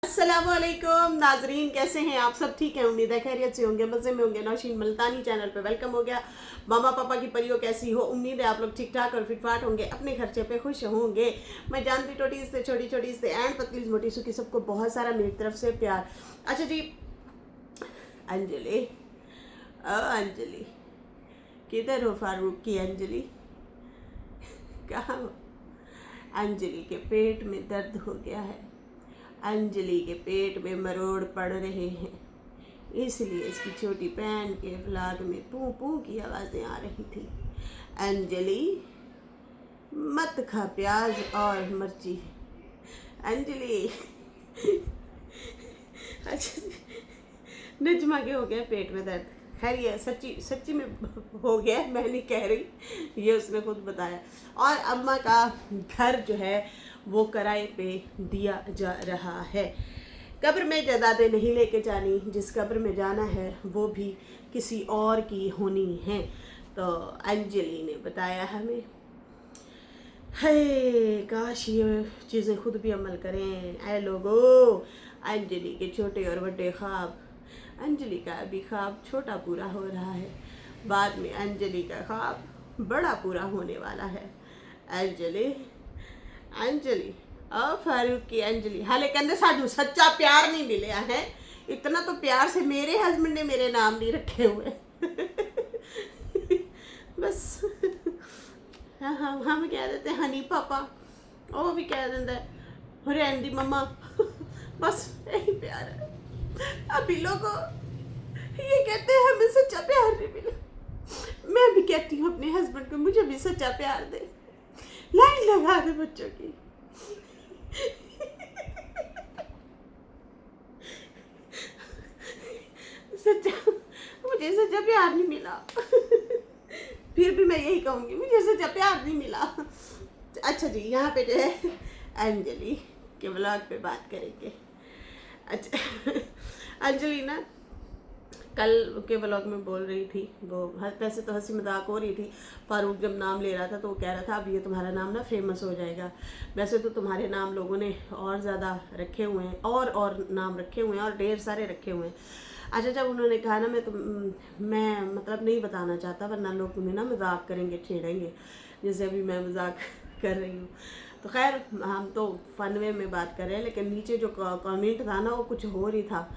अस्सलामुअलैकुम नाजरीन, कैसे हैं आप सब? ठीक है, उम्मीद है खैरियत से होंगे, मज़े में होंगे। नौशीन मुल्तानी चैनल पे वेलकम हो गया। मामा पापा की परियों कैसी हो? उम्मीद है आप लोग ठीक ठाक और फिटफाट होंगे, अपने खर्चे पे खुश होंगे। मैं जानती टोटी से छोटी छोटी से एंड पतली मोटी सुखी सबको बहुत सारा मेरी तरफ से प्यार। अच्छा जी, अंजलि, अंजलि किधर हो? फारूक की अंजलि कहाँ हो? अंजलि के पेट में दर्द हो गया है। अंजलि के पेट में मरोड़ पड़ रहे हैं, इसलिए इसकी छोटी बहन के व्लॉग में पू पू की आवाज़ें आ रही थी। अंजलि मत खा प्याज और मिर्ची। अंजलि अच्छा, नजमा के हो गया पेट में दर्द। खैर ये सच्ची सच्ची में हो गया, मैं नहीं कह रही, ये उसने खुद बताया। और अम्मा का घर जो है वो किराए पे दिया जा रहा है। कब्र में जायदादें नहीं लेके जानी, जिस कब्र में जाना है वो भी किसी और की होनी है। तो अंजलि ने बताया हमें। है काश ये चीज़ें खुद भी अमल करें ऐ लोगों। अंजलि के छोटे और बड़े ख्वाब। अंजलि का अभी ख्वाब छोटा पूरा हो रहा है, बाद में अंजलि का ख्वाब बड़ा पूरा होने वाला है। अंजलि, अंजलि और फारूक की अंजलि हाले कहते साडू सच्चा प्यार नहीं मिलया है। इतना तो प्यार से मेरे हस्बैंड ने मेरे नाम नहीं रखे हुए। बस हम कह देते हैं हनी पापा, वो भी कह देता है रेंदी मम्मा। बस यही प्यार है। अभी लोगों ये कहते हैं हमें सच्चा प्यार नहीं मिला। मैं भी कहती हूँ अपने हस्बैंड को मुझे भी सच्चा प्यार दे, लाइन लगा दे बच्चों की। सच्चा मुझे सच्चा प्यार नहीं मिला। फिर भी मैं यही कहूँगी, मुझे सच्चा प्यार नहीं मिला। अच्छा जी, यहाँ पे जो है अंजलि के ब्लॉग पे बात करेंगे। अच्छा, अंजलि ना कल के ब्लॉग में बोल रही थी, वो वैसे तो हंसी मजाक हो रही थी। फारूक जब नाम ले रहा था तो वो कह रहा था अब ये तुम्हारा नाम ना फेमस हो जाएगा। वैसे तो तुम्हारे नाम लोगों ने और ज़्यादा रखे हुए हैं, और नाम रखे हुए हैं, और ढेर सारे रखे हुए हैं। अच्छा, जब उन्होंने कहा ना मैं मतलब नहीं बताना चाहता वरना लोग तुम्हें ना मजाक करेंगे, छेड़ेंगे, जैसे अभी मैं मजाक कर रही हूँ। तो खैर हम तो फन वे में बात कर रहे हैं, लेकिन नीचे जो कमेंट था ना वो कुछ और ही था।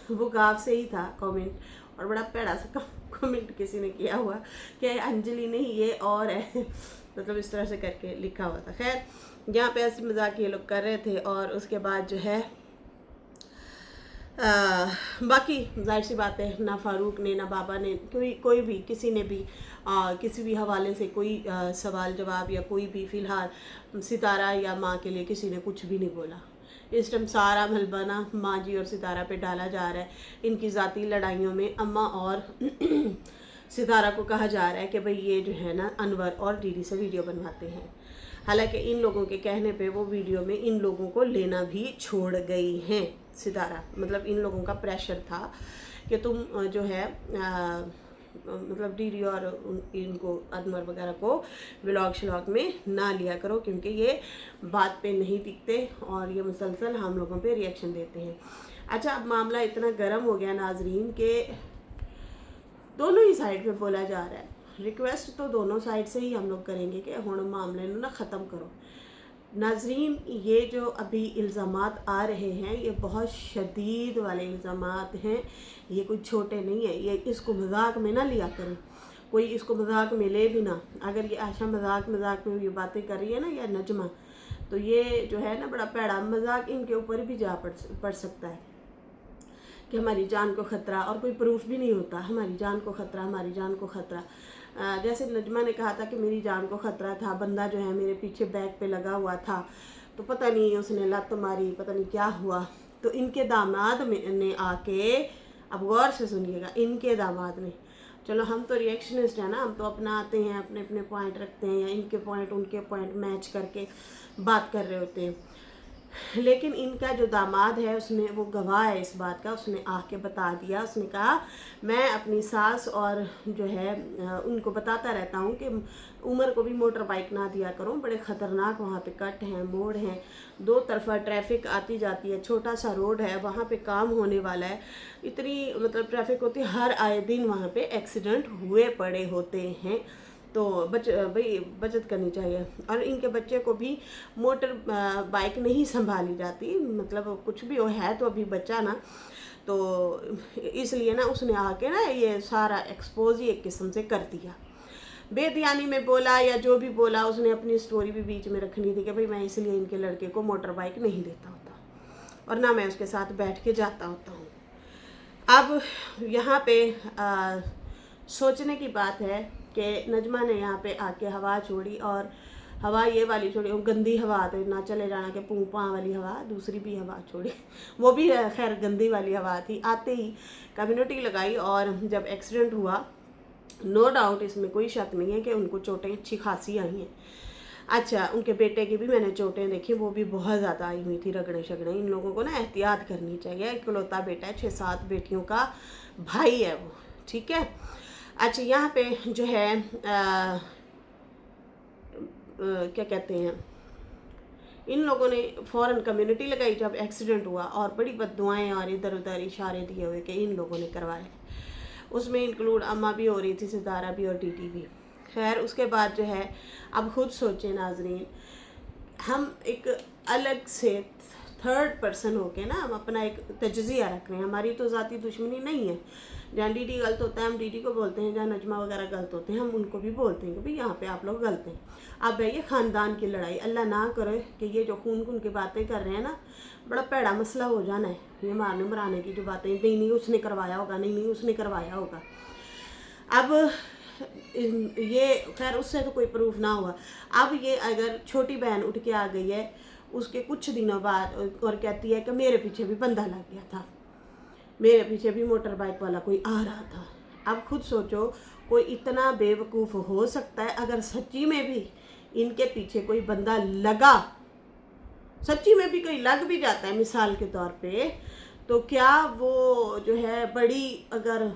वो गाँव से ही था कमेंट, और बड़ा पैड़ा सा कमेंट किसी ने किया हुआ कि अंजलि नहीं ये और है। मतलब इस तरह से करके लिखा हुआ था। खैर यहाँ पे ऐसी मजाक ये लोग कर रहे थे, और उसके बाद जो है बाकी जाहिर सी बात है, ना फारूक ने ना बाबा ने कोई भी किसी ने भी किसी भी हवाले से कोई सवाल जवाब या कोई भी फ़िलहाल सितारा या माँ के लिए किसी ने कुछ भी नहीं बोला। इस टाइम सारा मलबा माँ जी और सितारा पे डाला जा रहा है। इनकी ज़ाती लड़ाइयों में अम्मा और सितारा को कहा जा रहा है कि भाई ये जो है ना अनवर और दीदी से वीडियो बनवाते हैं। हालांकि इन लोगों के कहने पे वो वीडियो में इन लोगों को लेना भी छोड़ गई हैं सितारा। मतलब इन लोगों का प्रेशर था कि तुम जो है मतलब दीदी और इनको अनवर वगैरह को व्लॉग शलॉग में ना लिया करो, क्योंकि ये बात पे नहीं टिकते और ये मुसलसल हम लोगों पे रिएक्शन देते हैं। अच्छा, अब मामला इतना गर्म हो गया नाजरीन के दोनों ही साइड पे बोला जा रहा है। रिक्वेस्ट तो दोनों साइड से ही हम लोग करेंगे कि हुण मामले ना ख़त्म करो। नाजरीन, ये जो अभी इल्ज़ामात आ रहे हैं ये बहुत शदीद वाले इल्ज़ामात हैं, ये कोई छोटे नहीं है। ये इसको मजाक में ना लिया करें, कोई इसको मजाक में ले भी ना। अगर ये आशा मजाक में ये बातें कर रही है ना, या नजमा, तो ये जो है ना बड़ा पैड़ा मजाक इनके ऊपर भी जा पड़ सकता है कि हमारी जान को ख़तरा, और कोई प्रूफ भी नहीं होता हमारी जान को ख़तरा, हमारी जान को ख़तरा। जैसे नजमा ने कहा था कि मेरी जान को ख़तरा था, बंदा जो है मेरे पीछे बैक पे लगा हुआ था, तो पता नहीं उसने लत मारी, पता नहीं क्या हुआ। तो इनके दामाद ने आके, अब गौर से सुनिएगा, इनके दामाद ने, चलो हम तो रिएक्शनिस्ट हैं ना, हम तो अपना आते हैं, अपने अपने पॉइंट रखते हैं, या इनके पॉइंट उनके पॉइंट मैच करके बात कर रहे होते हैं। लेकिन इनका जो दामाद है उसने, वो गवाह है इस बात का, उसने आके बता दिया। उसने कहा मैं अपनी सास और जो है उनको बताता रहता हूँ कि उमर को भी मोटर बाइक ना दिया करो, बड़े ख़तरनाक वहाँ पे कट हैं, मोड़ हैं, दो तरफा ट्रैफिक आती जाती है, छोटा सा रोड है, वहाँ पे काम होने वाला है, इतनी मतलब ट्रैफिक होती है, हर आए दिन वहाँ पे एक्सीडेंट हुए पड़े होते हैं। तो भाई बचत करनी चाहिए। और इनके बच्चे को भी मोटर बाइक नहीं संभाली जाती, मतलब कुछ भी हो, है तो अभी बच्चा ना, तो इसलिए ना उसने आके ना ये सारा एक्सपोज ही एक किस्म से कर दिया। बेदयानी में बोला या जो भी बोला, उसने अपनी स्टोरी भी बीच में रखनी थी कि भाई मैं इसलिए इनके लड़के को मोटर बाइक नहीं देता होता और ना मैं उसके साथ बैठ के जाता होता हूँ। अब यहाँ पे सोचने की बात है कि नजमा ने यहाँ पे आके हवा छोड़ी, और हवा ये वाली छोड़ी, वो गंदी हवा, तो ना चले जाना के पूं पाँ वाली हवा, दूसरी भी हवा छोड़ी, वो भी खैर गंदी वाली हवा थी। आते ही कम्युनिटी लगाई, और जब एक्सीडेंट हुआ, नो डाउट इसमें कोई शक नहीं है कि उनको चोटें अच्छी खासी आई हैं। अच्छा, उनके बेटे की भी मैंने चोटें देखी, वो भी बहुत ज़्यादा आई हुई थी, रगड़े शगड़े। इन लोगों को ना एहतियात करनी चाहिए, इकलौता बेटा है, 6-7 बेटियों का भाई है वो, ठीक है। अच्छा, यहाँ पे जो है क्या कहते हैं, इन लोगों ने फ़ौरन कम्युनिटी लगाई जब एक्सीडेंट हुआ, और बड़ी बद्दुआएं और इधर उधर इशारे दिए हुए कि इन लोगों ने करवाए। उसमें इंक्लूड अम्मा भी हो रही थी, सितारा भी और टीटी भी। खैर उसके बाद जो है, अब खुद सोचें नाजरीन, हम एक अलग से थर्ड पर्सन होके ना हम अपना एक तजज़िया रख रहे हैं। हमारी तो ज़ाती दुश्मनी नहीं है, जहाँ डीडी गलत होता है हम डीडी को बोलते हैं, जहाँ नजमा वगैरह गलत होते हैं हम उनको भी बोलते हैं कि भाई यहाँ पे आप लोग गलत हैं। अब है ये ख़ानदान की लड़ाई, अल्लाह ना करे कि ये जो खून खून की बातें कर रहे हैं ना, बड़ा पैड़ा मसला हो जाना है। ये मारने मराने की जो बातें, नहीं नहीं उसने करवाया होगा, नहीं नहीं उसने करवाया होगा। अब ये खैर उससे तो कोई प्रूफ ना हुआ। अब ये अगर छोटी बहन उठ के आ गई है उसके कुछ दिनों बाद और कहती है कि मेरे पीछे भी बंदा लग गया था, मेरे पीछे भी मोटर बाइक वाला कोई आ रहा था। अब खुद सोचो, कोई इतना बेवकूफ़ हो सकता है अगर सच्ची में भी इनके पीछे कोई बंदा लगा, सच्ची में भी कोई लग भी जाता है मिसाल के तौर पे, तो क्या वो जो है बड़ी अगर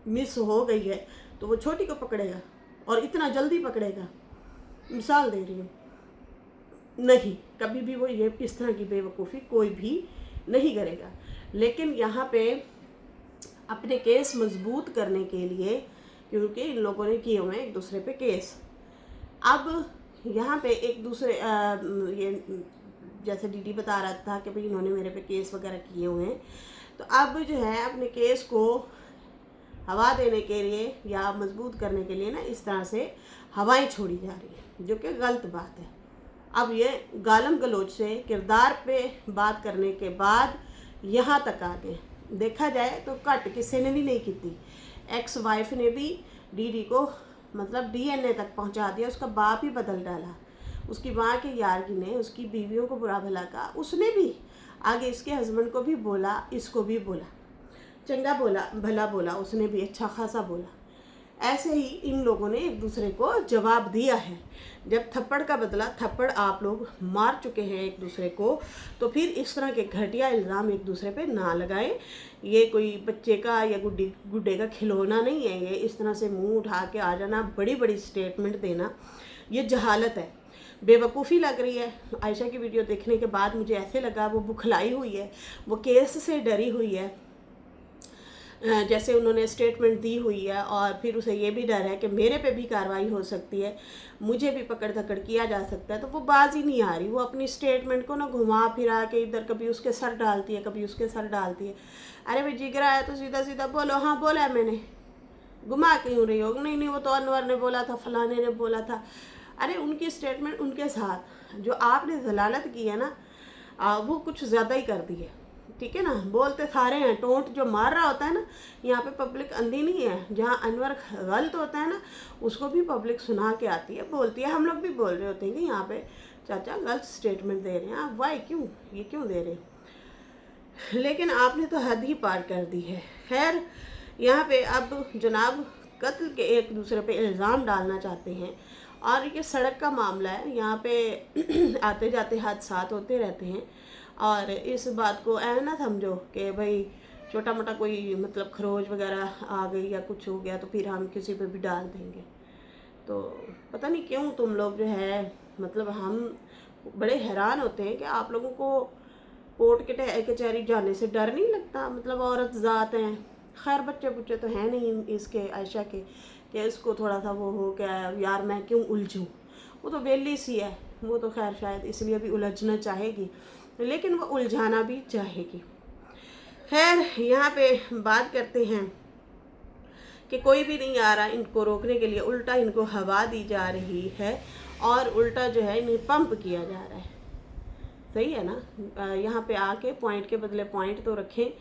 मिस हो गई है तो वो छोटी को पकड़ेगा, और इतना जल्दी पकड़ेगा? मिसाल दे रही हूँ, नहीं, कभी भी वो ये इस तरह की बेवकूफ़ी कोई भी नहीं करेगा। लेकिन यहाँ पे अपने केस मजबूत करने के लिए, क्योंकि इन लोगों ने किए हुए एक दूसरे पे केस, अब यहाँ पे एक दूसरे ये जैसे डीडी बता रहा था कि भाई इन्होंने मेरे पे केस वगैरह किए हुए हैं, तो अब जो है अपने केस को हवा देने के लिए या मजबूत करने के लिए ना इस तरह से हवाएं छोड़ी जा रही हैं, जो कि गलत बात है। अब ये गालम गलोच से किरदार पे बात करने के बाद यहाँ तक आ गए। देखा जाए तो कट किसी ने भी नहीं की थी, एक्स वाइफ ने भी डीडी को मतलब डीएनए तक पहुँचा दिया, उसका बाप ही बदल डाला, उसकी माँ के यार की ने उसकी बीवियों को बुरा भला कहा, उसने भी आगे इसके हस्बैंड को भी बोला, इसको भी बोला, चंगा बोला, भला बोला, उसने भी अच्छा खासा बोला। ऐसे ही इन लोगों ने एक दूसरे को जवाब दिया है। जब थप्पड़ का बदला थप्पड़ आप लोग मार चुके हैं एक दूसरे को, तो फिर इस तरह के घटिया इल्ज़ाम एक दूसरे पे ना लगाएं। ये कोई बच्चे का या गुड्डे का खिलौना नहीं है। ये इस तरह से मुंह उठा के आ जाना, बड़ी बड़ी स्टेटमेंट देना, ये जहालत है, बेवकूफ़ी लग रही है। आयशा की वीडियो देखने के बाद मुझे ऐसे लगा वो बुखलाई हुई है, वो केस से डरी हुई है, जैसे उन्होंने स्टेटमेंट दी हुई है, और फिर उसे ये भी डर है कि मेरे पे भी कार्रवाई हो सकती है, मुझे भी पकड़ धकड़ किया जा सकता है। तो वो बाज ही नहीं आ रही, वो अपनी स्टेटमेंट को ना घुमा फिरा के इधर कभी उसके सर डालती है, कभी उसके सर डालती है। अरे भाई जिगरा है तो सीधा सीधा बोलो, हाँ बोला है मैंने, घुमा क्यों रही हो? नहीं नहीं वो तो अनवर ने बोला था, फलाने ने बोला था। अरे उनकी स्टेटमेंट उनके साथ जो आपने जलालत की है ना, वो कुछ ज़्यादा ही कर दी है, ठीक है ना। बोलते सारे हैं, टोंट जो मार रहा होता है ना, यहाँ पे पब्लिक अंधी नहीं है। जहाँ अनवर गलत होता है ना, उसको भी पब्लिक सुना के आती है, बोलती है। हम लोग भी बोल रहे होते हैं कि यहाँ पे चाचा गलत स्टेटमेंट दे रहे हैं आप, वाई क्यों, ये क्यों दे रहे हैं? लेकिन आपने तो हद ही पार कर दी है। खैर यहाँ पे अब जनाब कत्ल के एक दूसरे पे इल्ज़ाम डालना चाहते हैं, और ये सड़क का मामला है, यहाँ पे आते जाते हादसात होते रहते हैं। और इस बात को ऐ ना समझो कि भाई छोटा मोटा कोई मतलब खरोच वगैरह आ गई या कुछ हो गया तो फिर हम किसी पे भी डाल देंगे। तो पता नहीं क्यों तुम लोग जो है मतलब हम बड़े हैरान होते हैं कि आप लोगों को कोर्ट के कचहरी जाने से डर नहीं लगता। मतलब औरत ज़ात हैं, खैर बच्चे बुच्चे तो हैं नहीं इसके आयशा के कि इसको थोड़ा सा वो हो गया यार मैं क्यों उलझूँ। वो तो वेली सी है, वो तो खैर शायद इसलिए भी उलझना चाहेगी, लेकिन वो उलझाना भी चाहेगी। खैर यहाँ पे बात करते हैं कि कोई भी नहीं आ रहा इनको रोकने के लिए, उल्टा इनको हवा दी जा रही है और उल्टा जो है इन्हें पंप किया जा रहा है। सही है ना। यहाँ पे आके पॉइंट के बदले पॉइंट तो रखें,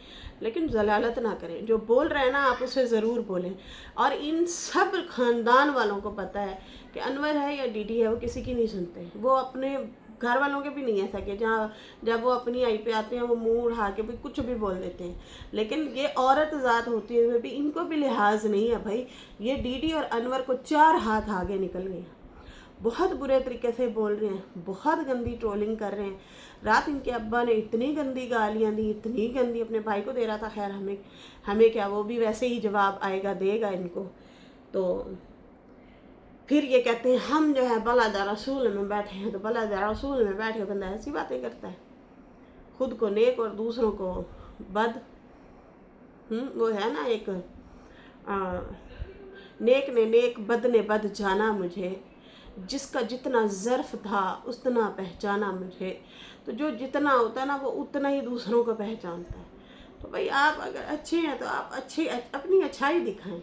लेकिन जलालत ना करें। जो बोल रहे हैं ना आप उसे ज़रूर बोलें। और इन सब ख़ानदान वालों को पता है कि अनवर है या डीडी है वो किसी की नहीं सुनते। वो अपने घर वालों के भी नहीं है सके, जहाँ जब वो अपनी आई पे आते हैं वो मुंह उठा के भी कुछ भी बोल देते हैं। लेकिन ये औरत ज़ात होते हुए भी इनको भी लिहाज नहीं है भाई। ये डीडी और अनवर को 4 हाथ आगे निकल गए हैं। बहुत बुरे तरीके से बोल रहे हैं, बहुत गंदी ट्रोलिंग कर रहे हैं। रात इनके अब्बा ने इतनी गंदी गालियाँ दी, इतनी गंदी, अपने भाई को दे रहा था। खैर हमें क्या, वो भी वैसे ही जवाब आएगा देगा इनको। तो फिर ये कहते हैं हम जो है बलादा रसूल में बैठे हैं। तो बलादा रसूल में बैठे बंदा ऐसी बातें करता है, खुद को नेक और दूसरों को बद। वो है ना एक नेक ने नेक बद ने बद जाना मुझे, जिसका जितना ज़र्फ था उतना पहचाना मुझे। तो जो जितना होता है ना वो उतना ही दूसरों को पहचानता है। तो भाई आप अगर अच्छे हैं तो आप अपनी अच्छाई दिखाएं।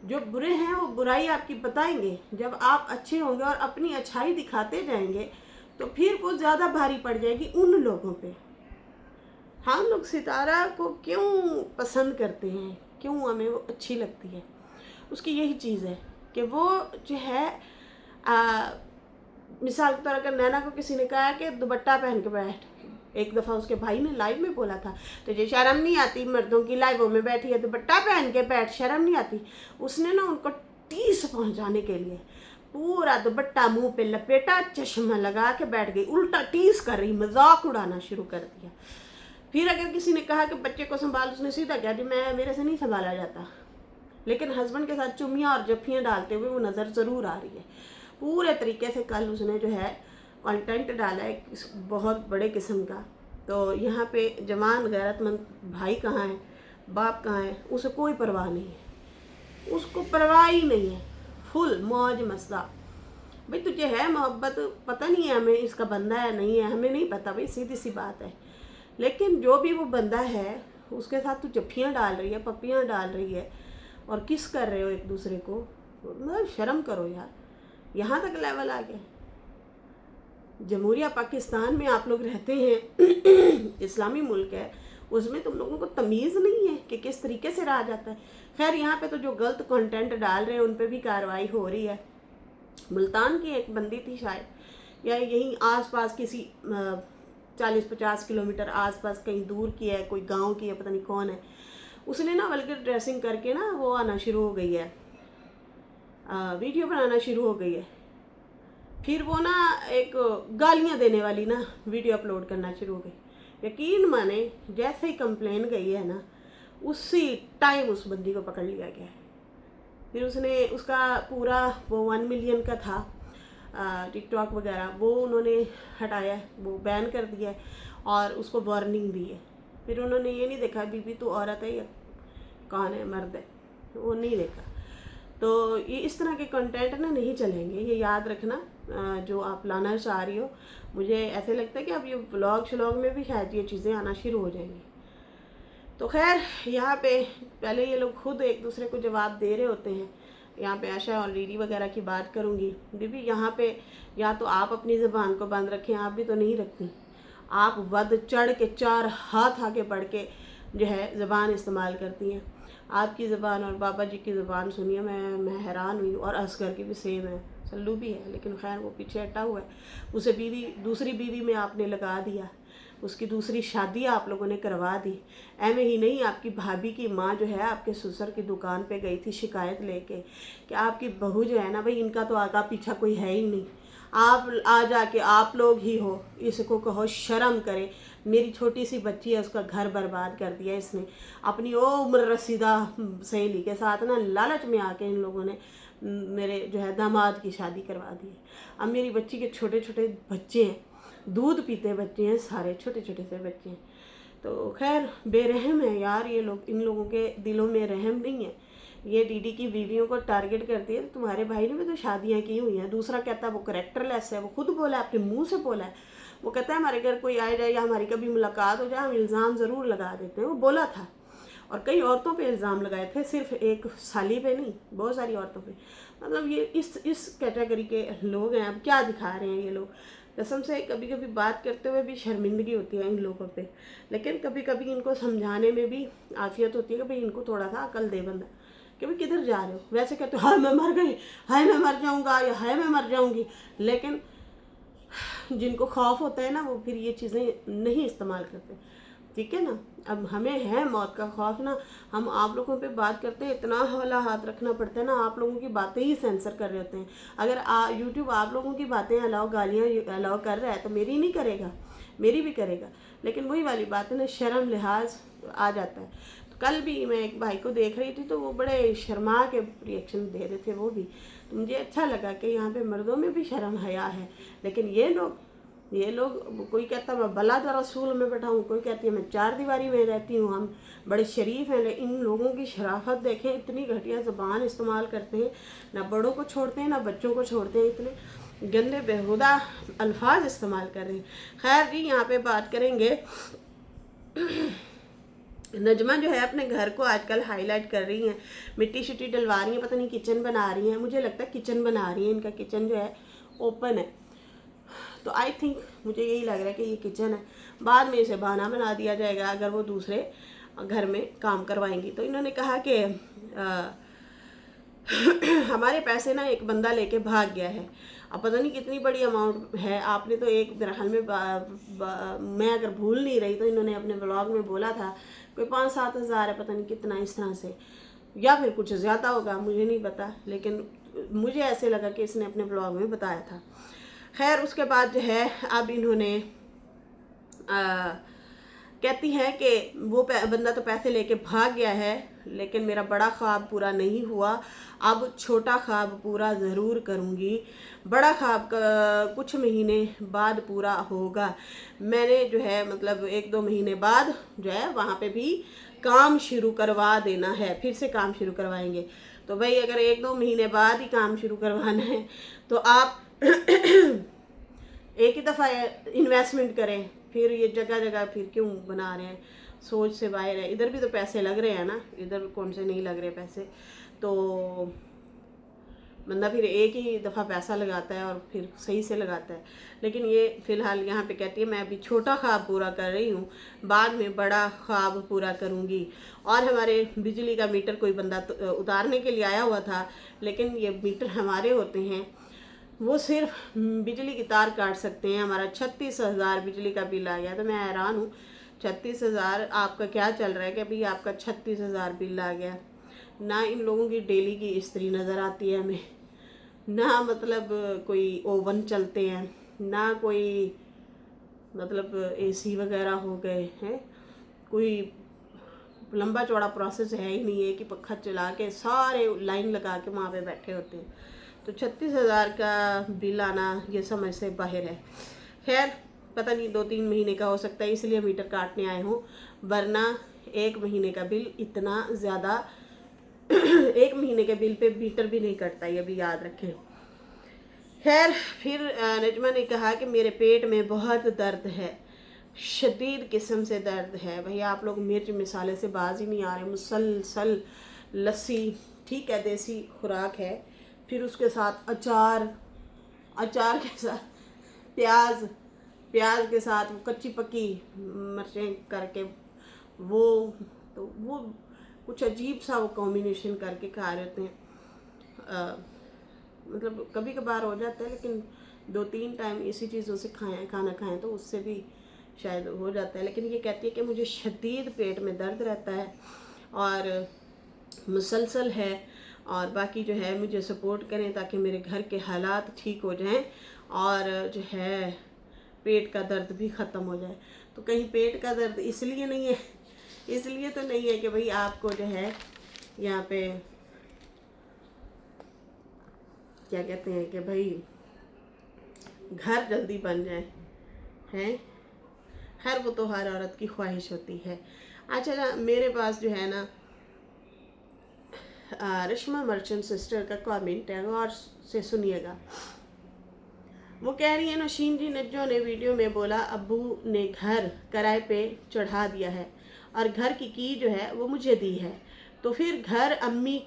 जो बुरे हैं वो बुराई आपकी बताएंगे। जब आप अच्छे होंगे और अपनी अच्छाई दिखाते जाएंगे तो फिर वो ज़्यादा भारी पड़ जाएगी उन लोगों पे। हम लोग सितारा को क्यों पसंद करते हैं, क्यों हमें वो अच्छी लगती है, उसकी यही चीज़ है कि वो जो है मिसाल के तौर पर नैना को किसी ने कहा कि दुपट्टा पहन के बैठ। एक दफ़ा उसके भाई ने लाइव में बोला था तुझे शर्म नहीं आती, मर्दों की लाइवों में बैठी है दुपट्टा पहन के बैठ, शर्म नहीं आती। उसने ना उनको टीस पहुंचाने के लिए पूरा दुपट्टा मुंह पे लपेटा, चश्मा लगा के बैठ गई, उल्टा टीस कर रही, मजाक उड़ाना शुरू कर दिया। फिर अगर किसी ने कहा कि बच्चे को संभाल, उसने सीधा कहा कि मेरे से नहीं संभाला जाता। लेकिन हस्बैंड के साथ चुम्मियाँ और जफ्फियाँ डालते हुए वो नज़र ज़रूर आ रही है। पूरे तरीके से कल उसने जो है कंटेंट डाला है बहुत बड़े किस्म का। तो यहाँ पे जवान गैरतमंद भाई कहाँ है, बाप कहाँ है, उसे कोई परवाह नहीं है, उसको परवाह ही नहीं है, फुल मौज मस्ता। भाई तुझे है मोहब्बत, पता नहीं है हमें इसका बंदा है नहीं है, हमें नहीं पता भाई, सीधी सी बात है। लेकिन जो भी वो बंदा है उसके साथ तू जफ्फियाँ डाल रही है, पप्पियाँ डाल रही है और किस कर रहे हो एक दूसरे को। मतलब शर्म करो यार, यहाँ तक लेवल आ गया। जमहूरिया पाकिस्तान में आप लोग रहते हैं, इस्लामी मुल्क है, उसमें तुम लोगों को तमीज़ नहीं है कि किस तरीके से रहा जाता है। खैर यहाँ पे तो जो गलत कंटेंट डाल रहे हैं उन पे भी कार्रवाई हो रही है। मुल्तान की एक बंदी थी शायद, या यहीं आसपास किसी 40-50 किलोमीटर आसपास कहीं दूर की है, कोई गांव की है, पता नहीं कौन है। उसने ना वल्गर ड्रेसिंग करके ना वो आना शुरू हो गई है, वीडियो बनाना शुरू हो गई है। फिर वो ना एक गालियाँ देने वाली ना वीडियो अपलोड करना शुरू हो गई। यकीन माने जैसे ही कंप्लेन गई है ना उसी टाइम उस बंदी को पकड़ लिया गया है। फिर उसने उसका पूरा वो 1 मिलियन का था टिकटॉक वगैरह, वो उन्होंने हटाया, वो बैन कर दिया है और उसको वार्निंग दी है। फिर उन्होंने ये नहीं देखा बीबी तो औरत है या कौन है मर्द है, वो नहीं देखा। तो ये इस तरह के कंटेंट ना नहीं चलेंगे, ये याद रखना जो आप लाना चाह रही हो। मुझे ऐसे लगता है कि अब ये व्लॉग श्लॉग में भी शायद ये चीज़ें आना शुरू हो जाएंगी। तो खैर यहाँ पे पहले ये लोग खुद एक दूसरे को जवाब दे रहे होते हैं। यहाँ पे आशा और डीडी वगैरह की बात करूँगी। बीबी यहाँ पे या तो आप अपनी ज़बान को बंद रखें, आप भी तो नहीं रखती, आप वध चढ़ के 4 हाथ आगे बढ़ के जो है ज़बान इस्तेमाल करती हैं। आपकी ज़बान और बाबा जी की ज़बान सुनिए, मैं हैरान हुई। और असगर की भी सेम है, सल्लू भी है, लेकिन खैर वो पीछे हटा हुआ है। उसे दूसरी बीवी में आपने लगा दिया। उसकी दूसरी शादी आप लोगों ने करवा दी। ऐਵੇਂ ही नहीं, आपकी भाभी की माँ जो है आपके ससुर की दुकान पे गई थी शिकायत लेके कि आपकी बहू जो है ना भाई, इनका तो आगा पीछा कोई है ही नहीं, आप आ जाके आप लोग ही हो, इसको कहो शर्म करे। मेरी छोटी सी बच्ची है, उसका घर बर्बाद कर दिया इसने अपनी ओ उम्र रसीदा सहेली के साथ ना, लालच में आके इन लोगों ने मेरे जो है दामाद की शादी करवा दी है। अब मेरी बच्ची के छोटे छोटे बच्चे हैं, दूध पीते बच्चे हैं, सारे छोटे छोटे से बच्चे हैं। तो खैर बेरहम है यार ये लोग, इन लोगों के दिलों में रहम नहीं है। ये दीदी की बीवियों को टारगेट करती है, तुम्हारे भाई ने भी तो शादियां की हुई हैं। दूसरा कहता है वो करेक्टरलेस है, वो खुद बोला है, अपने मुंह से बोला है। वो कहता है हमारे घर कोई आए जाए या हमारी कभी मुलाकात हो जाए हम इल्ज़ाम ज़रूर लगा देते हैं, वो बोला था। और कई औरतों पे इल्ज़ाम लगाए थे, सिर्फ एक साली पे नहीं, बहुत सारी औरतों पे। मतलब ये इस कैटेगरी के लोग हैं। अब क्या दिखा रहे हैं ये लोग, कसम से कभी कभी बात करते हुए भी शर्मिंदगी होती है इन लोगों पे। लेकिन कभी कभी इनको समझाने में भी आफियत होती है कि भाई इनको थोड़ा सा अकल दे बंदा, कि भाई किधर जा रहे हो। वैसे कहते हो हाय मैं मर गई, हाय मैं मर जाऊंगा या हाय मैं मर जाऊंगी, लेकिन जिनको खौफ होता है ना वो फिर ये चीज़ें नहीं इस्तेमाल करते, ठीक है ना। अब हमें है मौत का खौफ ना, हम आप लोगों पे बात करते हैं, इतना हौला हाथ रखना पड़ता है ना, आप लोगों की बातें ही सेंसर कर रहे होते हैं। अगर यूट्यूब आप लोगों की बातें अलाउ, गालियाँ अलाउ कर रहा है तो मेरी नहीं करेगा, मेरी भी करेगा। लेकिन वही वाली बात है ना, शर्म लिहाज आ जाता है। तो कल भी मैं एक भाई को देख रही थी तो वो बड़े शर्मा के रिएक्शन दे रहे थे वो भी, तो मुझे अच्छा लगा कि यहाँ पे मर्दों में भी शर्म हया है। लेकिन ये लोग कोई कहता है मैं बलाद रसूल में बैठा हूँ, कोई कहती है मैं चार दीवारी में रहती हूँ, हम बड़े शरीफ हैं। लेकिन इन लोगों की शराफत देखें, इतनी घटिया ज़बान इस्तेमाल करते हैं, ना बड़ों को छोड़ते हैं ना बच्चों को छोड़ते हैं, इतने गंदे बेहुदा अल्फाज इस्तेमाल कर रहे हैं। खैर जी, यहाँ पे बात करेंगे नजमा जो है अपने घर को आजकल हाईलाइट कर रही हैं, मिट्टी शिट्टी डलवा रही हैं, पता नहीं किचन बना रही हैं, मुझे लगता है किचन बना रही हैं। इनका किचन जो है ओपन है, तो आई थिंक मुझे यही लग रहा है कि ये किचन है। बाद में इसे बहाना बना दिया जाएगा अगर वो दूसरे घर में काम करवाएंगी। तो इन्होंने कहा कि हमारे पैसे ना एक बंदा लेके भाग गया है, अब पता नहीं कितनी बड़ी अमाउंट है। आपने तो एक मेरे ख्याल में मैं अगर भूल नहीं रही तो इन्होंने अपने ब्लॉग में बोला था कोई 5-7 हज़ार है, पता नहीं कितना इस तरह से, या फिर कुछ ज़्यादा होगा मुझे नहीं पता, लेकिन मुझे ऐसे लगा कि इसने अपने ब्लॉग में बताया था। खैर उसके बाद जो है अब इन्होंने कहती हैं कि वो बंदा तो पैसे लेके भाग गया है, लेकिन मेरा बड़ा ख्वाब पूरा नहीं हुआ, अब छोटा ख्वाब पूरा ज़रूर करूँगी। बड़ा ख्वाब कुछ महीने बाद पूरा होगा। मैंने जो है मतलब 1-2 महीने बाद जो है वहाँ पे भी काम शुरू करवा देना है, फिर से काम शुरू करवाएंगे। तो भाई अगर 1-2 महीने बाद ही काम शुरू करवाना है तो आप एक ही दफ़ा इन्वेस्टमेंट करें, फिर ये जगह जगह फिर क्यों बना रहे हैं, सोच से बाहर है। इधर भी तो पैसे लग रहे हैं ना, इधर कौन से नहीं लग रहे पैसे। तो बंदा फिर एक ही दफ़ा पैसा लगाता है और फिर सही से लगाता है। लेकिन ये फ़िलहाल यहाँ पे कहती है मैं अभी छोटा ख्वाब पूरा कर रही हूँ, बाद में बड़ा ख्वाब पूरा करूँगी। और हमारे बिजली का मीटर कोई बंदा तो उतारने के लिए आया हुआ था, लेकिन ये मीटर हमारे होते हैं, वो सिर्फ बिजली की तार काट सकते हैं। हमारा 36,000 बिजली का बिल आ गया। तो मैं हैरान हूँ, 36,000 आपका क्या चल रहा है कि अभी आपका 36,000 बिल आ गया। ना इन लोगों की डेली की इस्त्री नज़र आती है हमें, ना मतलब कोई ओवन चलते हैं, ना कोई मतलब एसी वगैरह हो गए हैं, कोई लंबा चौड़ा प्रोसेस है ही नहीं है कि पंखा चला के सारे लाइन लगा के वहाँ पे बैठे होते हैं। तो 36,000 का बिल आना ये समझ से बाहर है। खैर पता नहीं 2-3 महीने का हो सकता है, इसलिए मीटर काटने आए हों, वरना 1 महीने का बिल इतना ज़्यादा 1 महीने के बिल पे मीटर भी नहीं कटता, ये भी याद रखें। खैर फिर नजमा ने कहा कि मेरे पेट में बहुत दर्द है, शदीद किस्म से दर्द है। भैया आप लोग मिर्च मिसाले से बाज ही नहीं आ रहे, मुसलसल लस्सी ठीक है, देसी खुराक है, फिर उसके साथ अचार के साथ प्याज के साथ वो कच्ची पक्की मिर्चें करके वो, तो वो कुछ अजीब सा वो कॉम्बिनेशन करके खा रहे थे। मतलब कभी कभार हो जाता है, लेकिन 2-3 टाइम इसी चीज़ों से खाना खाएं तो उससे भी शायद हो जाता है। लेकिन ये कहती है कि मुझे शदीद पेट में दर्द रहता है और मुसलसल है, और बाकी जो है मुझे सपोर्ट करें ताकि मेरे घर के हालात ठीक हो जाएं और जो है पेट का दर्द भी ख़त्म हो जाए। तो कहीं पेट का दर्द इसलिए नहीं है, इसलिए तो नहीं है कि भाई आपको जो है यहाँ पे क्या कहते हैं कि भाई घर जल्दी बन जाए, हैं। खैर वो तो हर औरत की ख्वाहिश होती है। अच्छा, मेरे पास जो है ना रिश्मा मर्चेंट सिस्टर का कमेंट है, और से सुनिएगा। वो कह रही है, नशीन जी नज्जो ने वीडियो में बोला अब्बू ने घर किराए पे चढ़ा दिया है और घर की जो है वो मुझे दी है, तो फिर घर अम्मी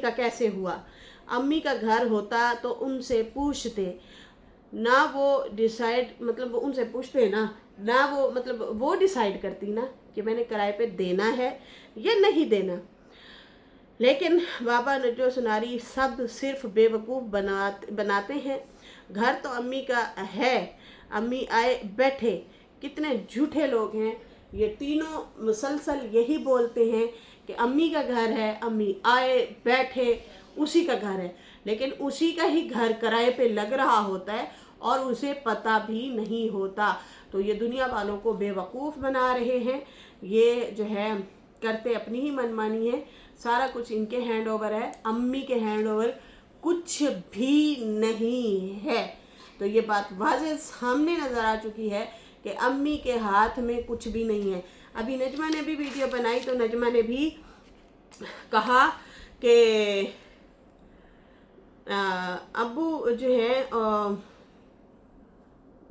का कैसे हुआ? अम्मी का घर होता तो उनसे पूछते ना, वो डिसाइड मतलब उनसे पूछते ना वो मतलब वो डिसाइड करती ना कि मैंने किराए पे देना है या नहीं देना। लेकिन बाबा नज्जो सुनारी सब सिर्फ बेवकूफ़ बनाते हैं। घर तो अम्मी का है, अम्मी आए बैठे। कितने झूठे लोग हैं, ये तीनों मुसलसल यही बोलते हैं कि अम्मी का घर है, अम्मी आए बैठे, उसी का घर है। लेकिन उसी का ही घर किराए पे लग रहा होता है और उसे पता भी नहीं होता। तो ये दुनिया वालों को बेवकूफ़ बना रहे हैं। ये जो है करते अपनी ही मनमानी है, सारा कुछ इनके हैंड ओवर है, अम्मी के हैंड ओवर कुछ भी नहीं है। तो ये बात वाज़ेह सामने नज़र आ चुकी है कि अम्मी के हाथ में कुछ भी नहीं है। अभी नजमा ने भी वीडियो बनाई तो नजमा ने भी कहा कि अब्बू जो है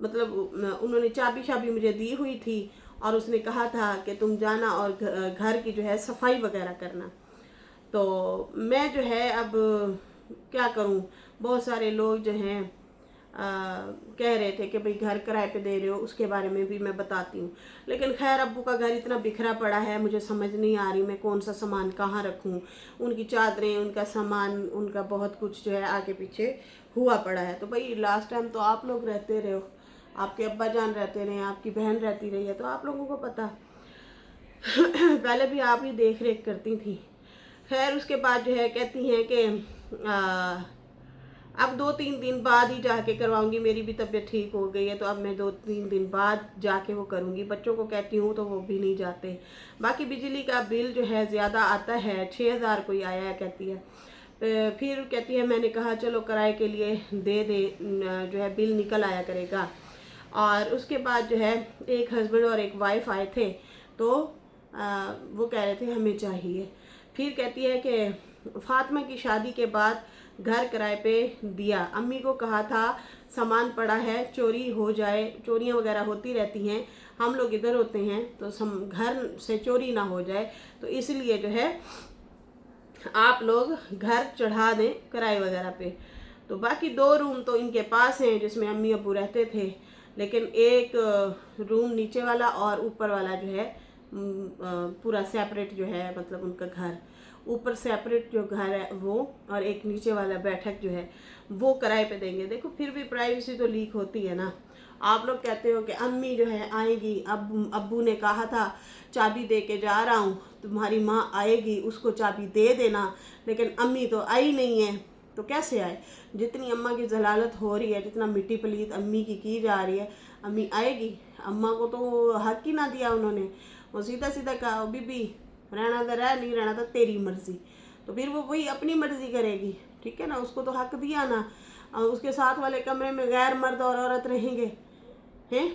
मतलब उन्होंने चाबी मुझे दी हुई थी और उसने कहा था कि तुम जाना और घर की जो है सफाई वगैरह करना। तो मैं जो है अब क्या करूं, बहुत सारे लोग जो हैं कह रहे थे कि भाई घर किराए पे दे रहे हो, उसके बारे में भी मैं बताती हूँ। लेकिन खैर अब्बू का घर इतना बिखरा पड़ा है, मुझे समझ नहीं आ रही मैं कौन सा सामान कहाँ रखूँ। उनकी चादरें, उनका सामान, उनका बहुत कुछ जो है आगे पीछे हुआ पड़ा है। तो भाई लास्ट टाइम तो आप लोग रहते रहे हो, आपके अब्बा जान रहते रहे, आपकी बहन रहती रही है, तो आप लोगों को पता पहले भी आप ही देख रेख करती थी। खैर उसके बाद जो है कहती हैं कि अब 2-3 दिन बाद ही जाके करवाऊंगी, मेरी भी तबीयत ठीक हो गई है तो अब मैं 2-3 दिन बाद जाके वो करूंगी। बच्चों को कहती हूँ तो वो भी नहीं जाते। बाकी बिजली का बिल जो है ज़्यादा आता है, 6000 कोई आया है कहती है। फिर कहती है मैंने कहा चलो किराए के लिए दे जो है बिल निकल आया करेगा। और उसके बाद जो है एक हस्बैंड और एक वाइफ आए थे तो वो कह रहे थे हमें चाहिए। फिर कहती है कि फातिमा की शादी के बाद घर किराए पे दिया, अम्मी को कहा था सामान पड़ा है चोरी हो जाए, चोरियां वगैरह होती रहती हैं, हम लोग इधर होते हैं तो घर से चोरी ना हो जाए, तो इसलिए जो है आप लोग घर चढ़ा दें किराए वगैरह पे। तो बाकी 2 रूम तो इनके पास हैं जिसमें अम्मी अब्बू रहते थे, लेकिन एक रूम नीचे वाला और ऊपर वाला जो है पूरा सेपरेट जो है, मतलब उनका घर ऊपर सेपरेट जो घर है वो, और एक नीचे वाला बैठक जो है वो किराए पे देंगे। देखो फिर भी प्राइवेसी तो लीक होती है ना। आप लोग कहते हो कि अम्मी जो है आएगी, अब्बू ने कहा था चाबी दे के जा रहा हूँ, तुम्हारी माँ आएगी उसको चाबी दे देना, लेकिन अम्मी तो आई नहीं है। तो कैसे आए? जितनी अम्मा की जलालत हो रही है, जितना मिट्टी पलीत अम्मी की जा रही है, अम्मी आएगी? अम्मा को तो हक ही ना दिया उन्होंने, वो सीधा सीधा कहा बीबी रहना तो रह, नहीं रहना तो तेरी मर्जी। तो फिर वो वही अपनी मर्जी करेगी, ठीक है ना, उसको तो हक दिया ना। उसके साथ वाले कमरे में गैर मर्द और औरत रहेंगे हैं।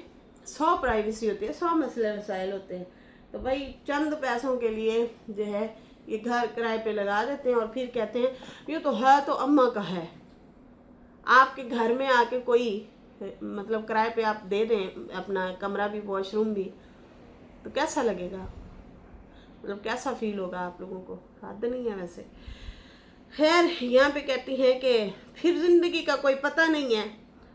100 प्राइवेसी होती है, 100 मसले मसाइल होते हैं। तो भाई चंद पैसों के लिए जो है ये घर किराए पे लगा देते हैं और फिर कहते हैं ये तो है तो अम्मा का है। आपके घर में आके कोई मतलब किराए पे आप दे दें अपना कमरा भी, वॉशरूम भी, तो कैसा लगेगा? मतलब कैसा फील होगा आप लोगों को? हद नहीं है वैसे। खैर यहाँ पे कहती हैं कि फिर ज़िंदगी का कोई पता नहीं है,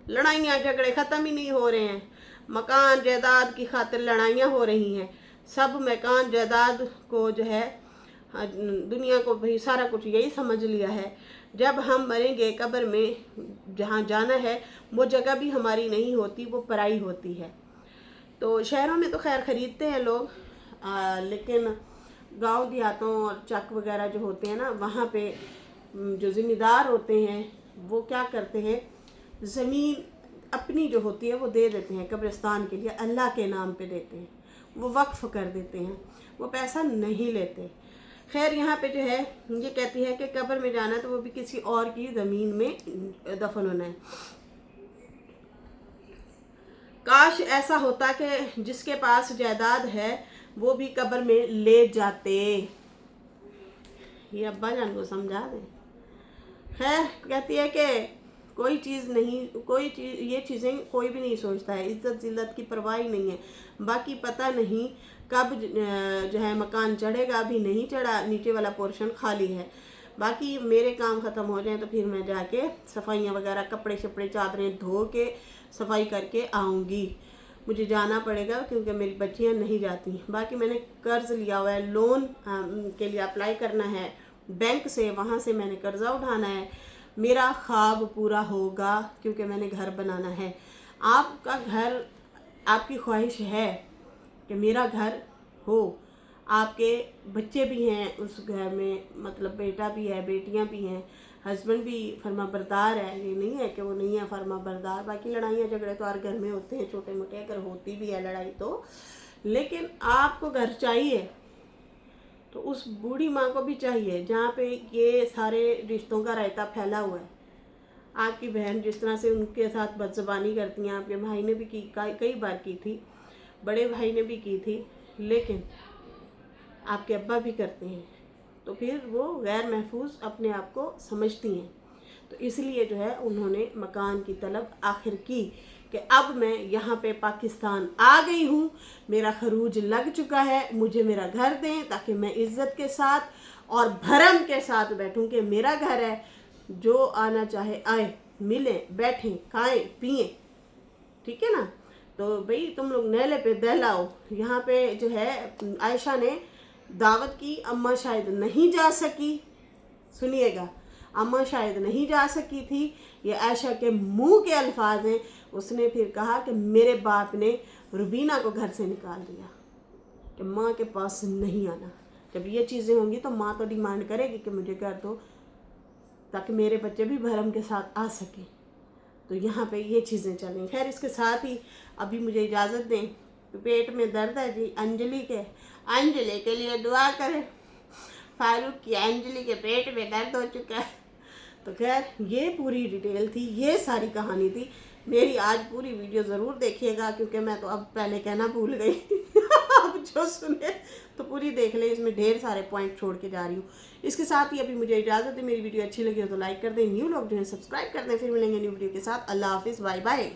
लड़ाइयाँ झगड़े ख़त्म ही नहीं हो रहे हैं, मकान जायदाद की खातिर लड़ाइयाँ हो रही हैं। सब मकान जायदाद को जो है दुनिया को भाई सारा कुछ यही समझ लिया है, जब हम मरेंगे कब्र में जहाँ जाना है वो जगह भी हमारी नहीं होती, वो पराई होती है। तो शहरों में तो खैर ख़रीदते हैं लोग, लेकिन गांव देहातों और चक वगैरह जो होते हैं ना, वहाँ पे जो ज़िम्मेदार होते हैं वो क्या करते हैं, ज़मीन अपनी जो होती है वो दे देते हैं कब्रिस्तान के लिए, अल्लाह के नाम पे देते हैं, वो वक्फ़ कर देते हैं, वो पैसा नहीं लेते। खैर यहाँ पे जो है ये कहती है कि कब्र में जाना तो वो भी किसी और की ज़मीन में दफन होना है। काश ऐसा होता कि जिसके पास जायदाद है वो भी कब्र में ले जाते। ये अब्बा जान को समझा दें। खैर कहती है कि कोई चीज़ नहीं, कोई चीज़, ये चीज़ें कोई भी नहीं सोचता है, इज्जत जिल्लत की परवाह ही नहीं है। बाकी पता नहीं कब जो है मकान चढ़ेगा, अभी नहीं चढ़ा, नीचे वाला पोर्शन खाली है। बाकी मेरे काम ख़त्म हो जाए तो फिर मैं जाके सफाइयाँ वगैरह, कपड़े शपड़े चादरें धो के सफाई करके आऊँगी। मुझे जाना पड़ेगा क्योंकि मेरी बच्चियाँ नहीं जाती। बाकी मैंने कर्ज़ लिया हुआ है, लोन के लिए अप्लाई करना है बैंक से, वहाँ से मैंने कर्ज़ा उठाना है। मेरा ख्वाब पूरा होगा क्योंकि मैंने घर बनाना है। आपका घर, आपकी ख्वाहिश है कि मेरा घर हो, आपके बच्चे भी हैं उस घर में, मतलब बेटा भी है, बेटियां भी हैं, हस्बैंड भी फर्मा बरदार है, ये नहीं है कि वो नहीं है फर्मा बरदार। बाकी लड़ाइयाँ झगड़े तो हर घर में होते हैं, छोटे मोटे, अगर होती भी है लड़ाई तो, लेकिन आपको घर चाहिए तो उस बूढ़ी माँ को भी चाहिए जहाँ पे ये सारे रिश्तों का रायता फैला हुआ है। आपकी बहन जिस तरह से उनके साथ बदज़बानी करती हैं, आपके भाई ने भी की, कई बार की थी, बड़े भाई ने भी की थी, लेकिन आपके अब्बा भी करते हैं, तो फिर वो गैर महफूज अपने आप को समझती हैं। तो इसलिए जो है उन्होंने मकान की तलब आखिर की कि अब मैं यहाँ पे पाकिस्तान आ गई हूँ, मेरा खरूज लग चुका है, मुझे मेरा घर दें ताकि मैं इज़्ज़त के साथ और भरम के साथ बैठूँ कि मेरा घर है, जो आना चाहे आए, मिलें, बैठें, खाएं पिएं, ठीक है ना। तो भाई तुम लोग नेले पे दहलाओ। यहाँ पे जो है आयशा ने दावत की, अम्मा शायद नहीं जा सकी, सुनिएगा, अम्मा शायद नहीं जा सकी थी, ये आयशा के मुंह के अल्फाज हैं। उसने फिर कहा कि मेरे बाप ने रुबीना को घर से निकाल दिया कि माँ के पास नहीं आना। जब ये चीज़ें होंगी तो माँ तो डिमांड करेगी कि मुझे घर दो ताकि मेरे बच्चे भी भरम के साथ आ सकें। तो यहाँ पे ये चीज़ें चलें। खैर इसके साथ ही अभी मुझे इजाज़त दें, पेट में दर्द है जी, अंजलि के लिए दुआ करें। फारूक की अंजलि के पेट में दर्द हो चुका है। तो खैर ये पूरी डिटेल थी, ये सारी कहानी थी मेरी। आज पूरी वीडियो ज़रूर देखिएगा क्योंकि मैं तो अब पहले कहना भूल गई अब जो सुने तो पूरी देख ले, इसमें ढेर सारे पॉइंट छोड़ के जा रही हूँ। इसके साथ ही अभी मुझे इजाज़त है। मेरी वीडियो अच्छी लगी हो तो लाइक कर दें, न्यू लोग जो है सब्सक्राइब कर दें। फिर मिलेंगे न्यू वीडियो के साथ। अल्लाह हाफिज़, बाय बाय।